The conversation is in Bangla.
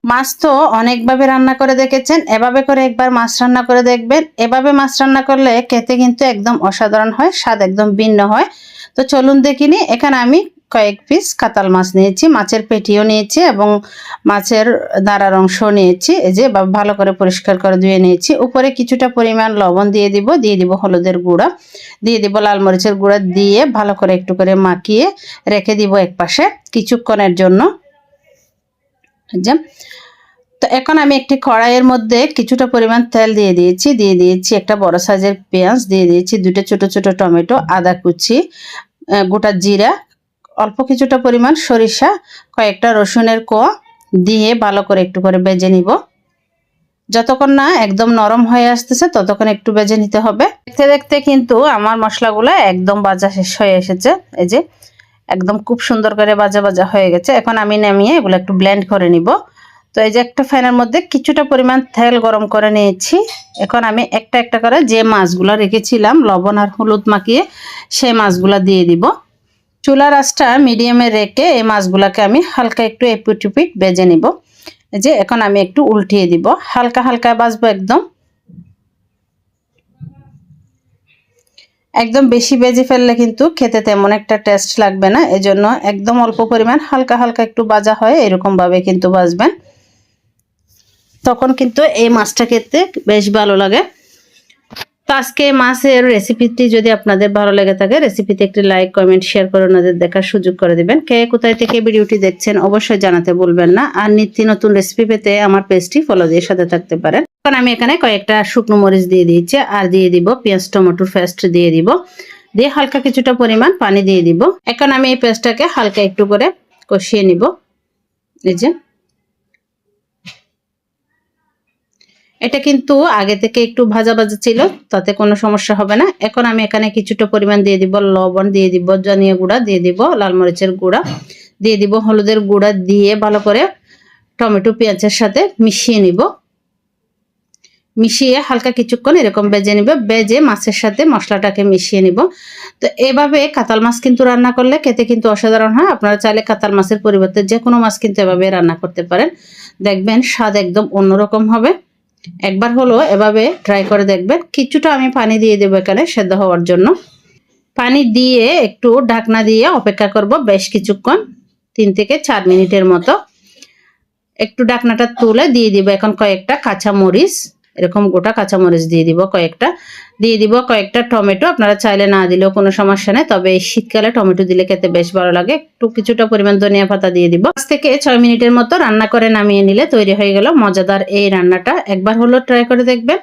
মাছ তো অনেকভাবে রান্না করে দেখেছেন, এভাবে করে একবার মাছ রান্না করে দেখবেন। এভাবে মাছ রান্না করলে খেতে কিন্তু একদম অসাধারণ হয়, স্বাদ একদম ভিন্ন হয়। তো চলুন দেখিনি। এখানে আমি কয়েক পিস কাতাল মাছ নিয়েছি, মাছের পেটিও নিয়েছি এবং মাছের দাঁড়ার অংশ নিয়েছি। এই যে ভালো করে পরিষ্কার করে ধুয়ে নিয়েছি। উপরে কিছুটা পরিমাণ লবণ দিয়ে দিব হলুদের গুঁড়া, দিয়ে দিব লাল মরিচের গুঁড়া, দিয়ে ভালো করে একটু করে মাখিয়ে রেখে দিব একপাশে কিছুক্ষণের জন্য। যে তো এখন আমি একটি কড়াইয়ের মধ্যে কিছুটা পরিমাণ তেল দিয়ে দিয়েছি একটা বড় সাইজের পেঁয়াজ, দিয়ে দিয়েছি দুটো ছোট ছোট টমেটো, আদা কুচি, গোটা জিরা, অল্প কিছুটা পরিমাণ সরিষা, কয়েকটা রসুনের কোয়া দিয়ে ভালো করে একটু করে ভেজে নিব। যতক্ষণ না একদম নরম হয়ে আসতেছে ততক্ষণ একটু ভেজে নিতে হবে। দেখতে দেখতে কিন্তু আমার মশলাগুলো একদম ভাজা শেষ হয়ে এসেছে। এই যে একদম খুব সুন্দর করে ভাজা ভাজা হয়ে গেছে। এখন আমি নামিয়ে এগুলো একটু ব্লেন্ড করে নিব। তো এই যে একটা ফ্যানের মধ্যে কিছুটা পরিমাণ তেল গরম করে নিয়েছি। এখন আমি একটা একটা করে যে মাছগুলো রেখেছিলাম লবণ আর হলুদ মাখিয়ে, সেই মাছগুলো দিয়ে দিব। চুলার আঁচটা মিডিয়ামে রেখে এই মাছগুলোকে আমি হালকা একটু এপিট উপিট ভেজে নিব। এই যে এখন আমি একটু উল্টিয়ে দিব, হালকা হালকা ভাজবো একদম। একদম বেশি ভেজে ফেললে কিন্তু খেতে তেমন একটা টেস্ট লাগবে না, এজন্য একদম অল্প পরিমাণ হালকা হালকা একটু ভাজা হয় এরকম ভাবে কিন্তু ভাজবেন, তখন কিন্তু এই মাছটা খেতে বেশ ভালো লাগে। তো আজকে মাছের রেসিপিটি যদি আপনাদের ভালো লেগে থাকে, রেসিপিতে একটি লাইক কমেন্ট শেয়ার করে ওনাদের দেখার সুযোগ করে দিবেন। কে কোথায় থেকে ভিডিওটি দেখছেন অবশ্যই জানাতে ভুলবেন না। আর নিত্য নতুন রেসিপি পেতে আমার পেজটি ফলো দিয়ে সাথে থাকতে পারেন। এখন আমি এখানে কয়েকটা শুকনো মরিচ দিয়ে দিয়েছি, আর দিয়ে দিব পেঁয়াজ টমেটোর পেস্ট দিয়ে দিব, দিয়ে হালকা কিছুটা পরিমাণ পানি দিয়ে দিব। এখন আমি এই পেস্টটাকে হালকা একটু করে কষিয়ে নিব। এই যে এটা কিন্তু আগে থেকে একটু ভাজা ভাজা ছিল, তাতে কোনো সমস্যা হবে না। এখন আমি এখানে কিছুটা পরিমাণ দিয়ে দিব লবণ, দিয়ে দিব ধনিয়া গুঁড়া, দিয়ে দিব লাল মরিচের গুঁড়া, দিয়ে দিব হলুদের গুঁড়া, দিয়ে ভালো করে টমেটো পেঁয়াজের সাথে মিশিয়ে নিব। মিশিয়ে হালকা কিছুক্ষণ এরকম ভেজে নিব, ভেজে মাছের সাথে মশলাটাকে মিশিয়ে নিব। তো এভাবে কাতাল মাছ কিন্তু রান্না করলে খেতে কিন্তু অসাধারণ হয়। আপনারা চাইলে কাতাল মাছের পরিবর্তে যে কোনো মাছ কিন্তু এভাবে রান্না করতে পারেন, দেখবেন স্বাদ একদম অন্যরকম হবে। একবার হলো এভাবে ট্রাই করে দেখবেন। কিছুটা আমি পানি দিয়ে দেবো এখানে সেদ্ধ হওয়ার জন্য। পানি দিয়ে একটু ঢাকনা দিয়ে অপেক্ষা করব বেশ কিছুক্ষণ, 3 থেকে 4 মিনিটের মতো। একটু ঢাকনাটা তুলে দিয়ে দিব এখন কয়েকটা কাঁচা মরিচ, এরকম গোটা কাঁচা মরিচ দিয়ে দিব কয়েকটা, দিয়ে দিব কয়েকটা টমেটো। আপনারা চাইলে না দিলেও কোনো সমস্যা নেই, তবে এই শীতকালে টমেটো দিলে খেতে বেশ ভালো লাগে। একটু কিছুটা পরিমাণ ধনিয়া পাতা দিয়ে দিব। 5 থেকে 6 মিনিটের মতো রান্না করে নামিয়ে নিলে তৈরি হয়ে গেল মজাদার এই রান্নাটা। একবার হলো ট্রাই করে দেখবেন।